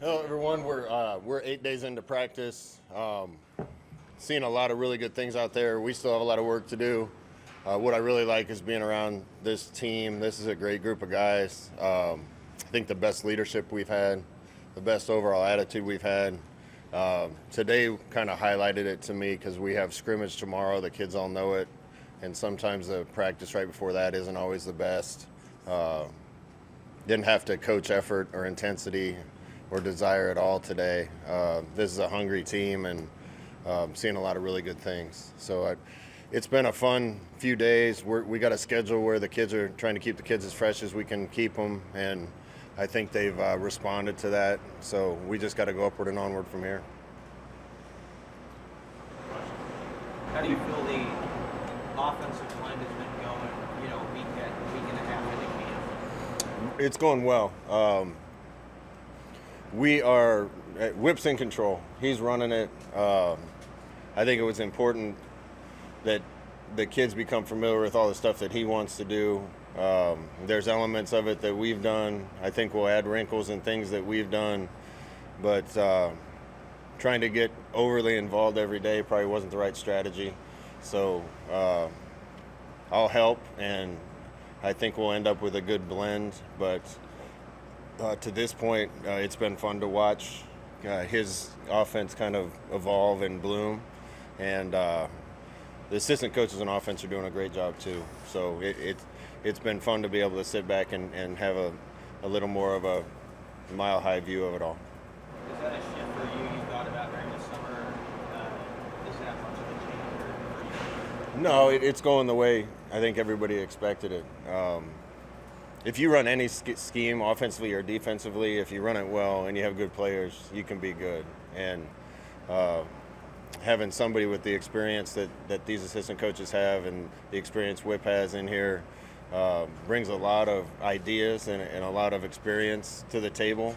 Hello, everyone. We're 8 days into practice. Seeing a lot of really good things out there. We still have a lot of work to do. What I really like is being around this team. This is a great group of guys. I think the best leadership we've had, the best overall attitude we've had. Today kind of highlighted it to me because we have scrimmage tomorrow. The kids all know it, and sometimes the practice right before that isn't always the best. Didn't have to coach effort or intensity or desire at all today. This is a hungry team, and seeing a lot of really good things. So it's been a fun few days. We got a schedule where the kids are trying to keep the kids as fresh as we can keep them, and I think they've responded to that. So we just got to go upward and onward from here. How do you feel the offensive line has been going, week and a half into camp? It's going well. We are Whip's in control. He's running it. I think it was important that the kids become familiar with all the stuff that he wants to do. There's elements of it that we've done. I think we'll add wrinkles and things that we've done, but trying to get overly involved every day probably wasn't the right strategy. So I'll help, and I think we'll end up with a good blend. But to this point, it's been fun to watch his offense kind of evolve and bloom, and the assistant coaches and offense are doing a great job too. So it's been fun to be able to sit back and have a little more of a mile-high view of it all. Is that a shift for you thought about during the summer? Is that much of a change for you? No, it's going the way I think everybody expected it. If you run any scheme, offensively or defensively, if you run it well and you have good players, you can be good. And having somebody with the experience that these assistant coaches have and the experience Whip has in here brings a lot of ideas and a lot of experience to the table.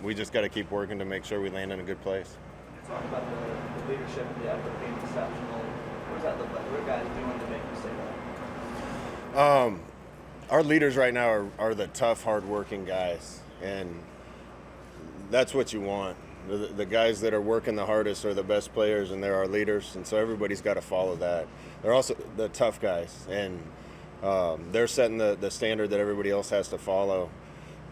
We just got to keep working to make sure we land in a good place. You talk about the leadership and the effort being exceptional. What does that look like? What are guys doing to make you say that? Our leaders right now are the tough, hard-working guys, and that's what you want. The guys that are working the hardest are the best players, and they're our leaders, and so everybody's got to follow that. They're also the tough guys, and they're setting the standard that everybody else has to follow.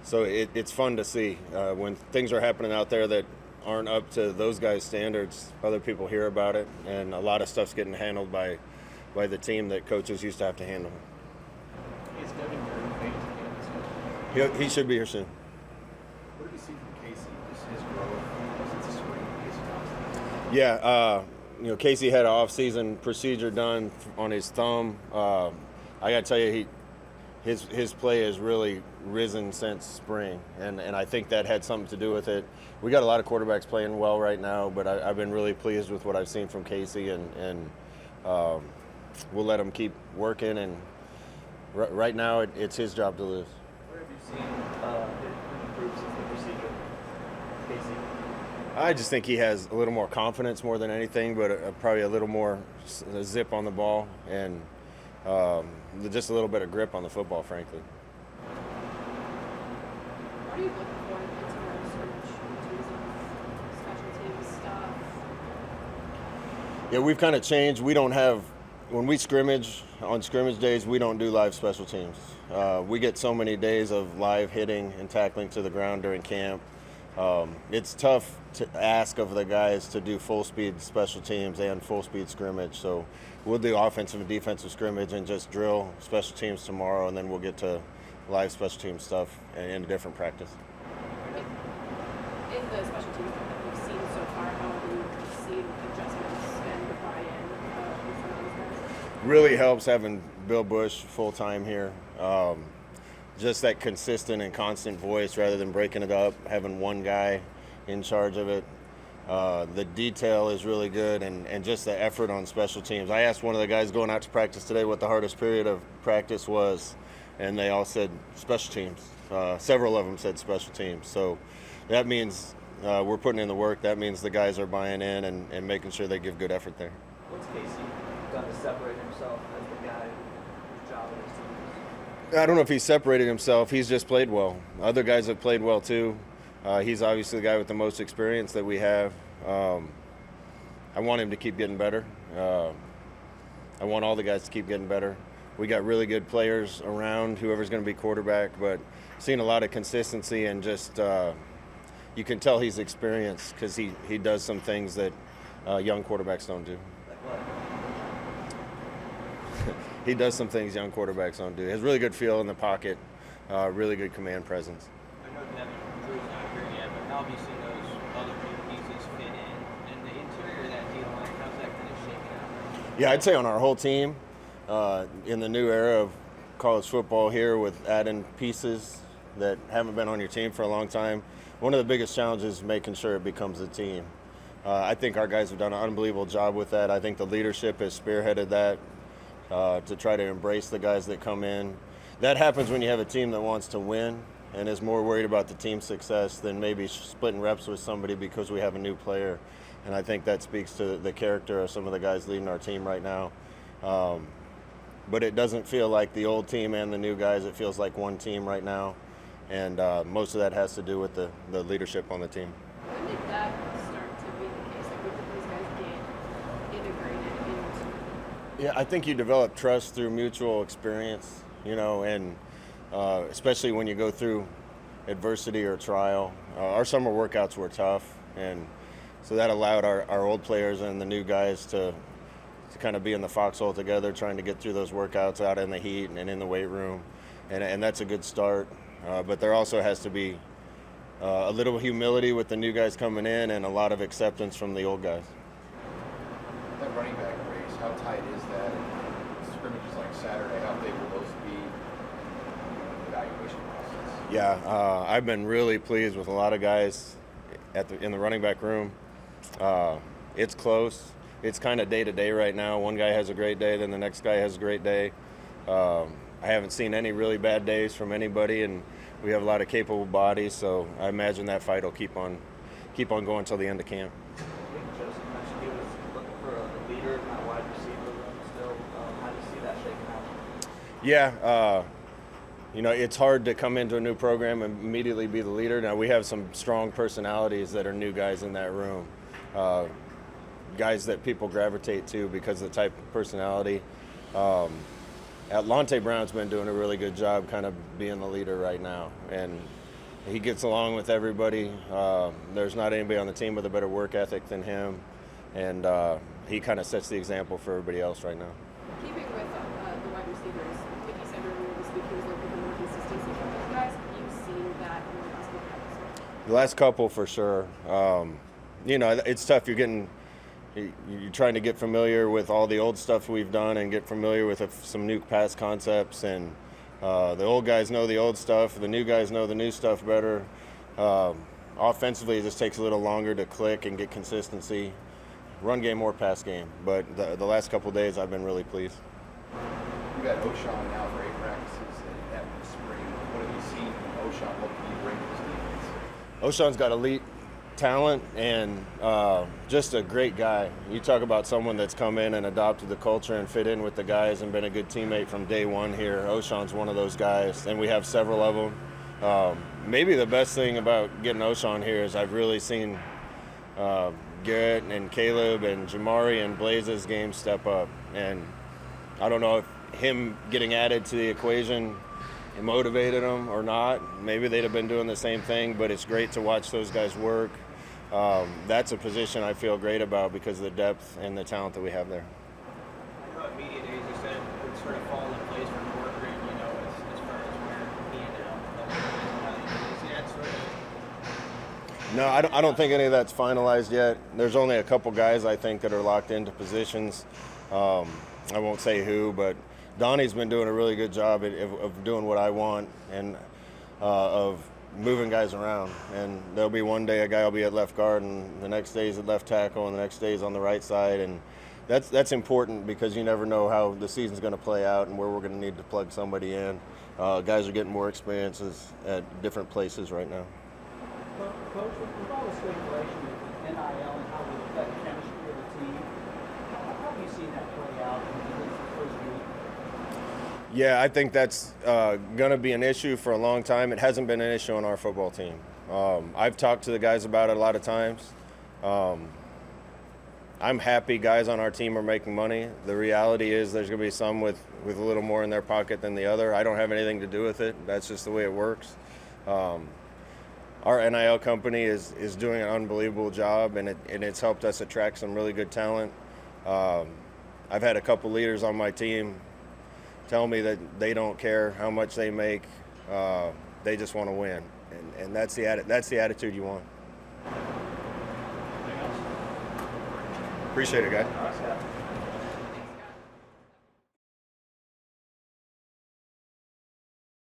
So it's fun to see when things are happening out there that aren't up to those guys' standards. Other people hear about it, and a lot of stuff's getting handled by the team that coaches used to have to handle. He's getting very famous. He should be here soon. What did you see from Casey? Just his growth since the spring. Yeah, Casey had an off-season procedure done on his thumb. I got to tell you, his play has really risen since spring, and I think that had something to do with it. We got a lot of quarterbacks playing well right now, but I've been really pleased with what I've seen from Casey, and we'll let him keep working. And right now, it's his job to lose. Where have you seen him improve since the procedure, Casey? I just think he has a little more confidence more than anything, but probably a little more zip on the ball and just a little bit of grip on the football, frankly. What are you looking for in tomorrow's scrimmage in terms of special teams stuff? Yeah, we've kind of changed. We don't have, when we scrimmage, on scrimmage days, we don't do live special teams. We get so many days of live hitting and tackling to the ground during camp. It's tough to ask of the guys to do full-speed special teams and full-speed scrimmage. So we'll do offensive and defensive scrimmage and just drill special teams tomorrow, and then we'll get to live special team stuff in a different practice. In the special teams that we've seen so far, how have you seen adjustments and buy-in with some of these guys? Really helps having Bill Bush full-time here. Just that consistent and constant voice rather than breaking it up, having one guy in charge of it. The detail is really good, and just the effort on special teams. I asked one of the guys going out to practice today what the hardest period of practice was, and they all said special teams. Several of them said special teams. So that means we're putting in the work. That means the guys are buying in and making sure they give good effort there. What's Casey done to separate himself as the guy whose job it is to lose? I don't know if he separated himself. He's just played well. Other guys have played well too. He's obviously the guy with the most experience that we have. I want him to keep getting better. I want all the guys to keep getting better. We got really good players around, whoever's going to be quarterback, but seeing a lot of consistency and just you can tell he's experienced because he does some things that young quarterbacks don't do. Like what? He does some things young quarterbacks don't do. He has really good feel in the pocket, really good command presence. I know Devin Drew's not here yet, but how have you seen those other new pieces fit in the interior of that D-line? How's that kind of shaking out? Yeah, I'd say on our whole team, in the new era of college football here with adding pieces that haven't been on your team for a long time, one of the biggest challenges is making sure it becomes a team. I think our guys have done an unbelievable job with that. I think the leadership has spearheaded that to try to embrace the guys that come in. That happens when you have a team that wants to win and is more worried about the team's success than maybe splitting reps with somebody because we have a new player. And I think that speaks to the character of some of the guys leading our team right now. But it doesn't feel like the old team and the new guys. It feels like one team right now. And most of that has to do with the leadership on the team. When did that start to be the case? Like, when did those guys get integrated into? Yeah, I think you develop trust through mutual experience, and especially when you go through adversity or trial. Our summer workouts were tough, and so that allowed our old players and the new guys to kind of be in the foxhole together, trying to get through those workouts out in the heat and in the weight room, and that's a good start. But there also has to be a little humility with the new guys coming in and a lot of acceptance from the old guys. That running back race, how tight is that? Scrimmages like Saturday, how big will those be in the evaluation process? Yeah, I've been really pleased with a lot of guys in the running back room. It's close. It's kind of day to day right now. One guy has a great day, then the next guy has a great day. I haven't seen any really bad days from anybody, and we have a lot of capable bodies. So I imagine that fight will keep on going until the end of camp. I think Joseph mentioned he was looking for a leader in that wide receiver room still. How do you see that shaking out? Yeah, it's hard to come into a new program and immediately be the leader. Now, we have some strong personalities that are new guys in that room, guys that people gravitate to because of the type of personality. Atlante Brown's been doing a really good job kind of being the leader right now, and he gets along with everybody. There's not anybody on the team with a better work ethic than him, and he kind of sets the example for everybody else right now. Keeping with the wide receivers, like you said earlier this week, he was looking for more consistency from those guys. Have you seen that in the last couple episodes? The last couple for sure. It's tough. You're trying to get familiar with all the old stuff we've done and get familiar with some new pass concepts, and the old guys know the old stuff, the new guys know the new stuff better. Offensively, it just takes a little longer to click and get consistency. Run game or pass game, but the last couple of days I've been really pleased. You've had O'Shawn now for 8 practices and in the spring. What have you seen from O'Shawn? What can you bring to this defense? O'Shawn's got elite talent and just a great guy. You talk about someone that's come in and adopted the culture and fit in with the guys and been a good teammate from day one here. O'Shawn's one of those guys, and we have several of them. Maybe the best thing about getting O'Shawn here is I've really seen Garrett and Caleb and Jamari and Blaze's game step up. And I don't know if him getting added to the equation motivated them or not. Maybe they'd have been doing the same thing, but it's great to watch those guys work. That's a position I feel great about because of the depth and the talent that we have there. I know at media days you said it would sort of fall in place for Corcoran, as far as where he ended up. Is that sort of... No, I don't think any of that's finalized yet. There's only a couple guys I think that are locked into positions. I won't say who, but Donnie's been doing a really good job of doing what I want and of moving guys around. And there'll be one day a guy will be at left guard, and the next day he's at left tackle, and the next day he's on the right side. And that's important because you never know how the season's going to play out and where we're going to need to plug somebody in. Guys are getting more experiences at different places right now. Coach, with all the speculation with NIL and how it will affect chemistry of the team, how have you seen that play out in this first week? Yeah, I think that's going to be an issue for a long time. It hasn't been an issue on our football team. I've talked to the guys about it a lot of times. I'm happy guys on our team are making money. The reality is there's going to be some with a little more in their pocket than the other. I don't have anything to do with it. That's just the way it works. Our NIL company is doing an unbelievable job, and it's helped us attract some really good talent. I've had a couple leaders on my team tell me that they don't care how much they make. They just want to win, and that's the attitude you want. Anything else? Appreciate it, guys. All right, Scott.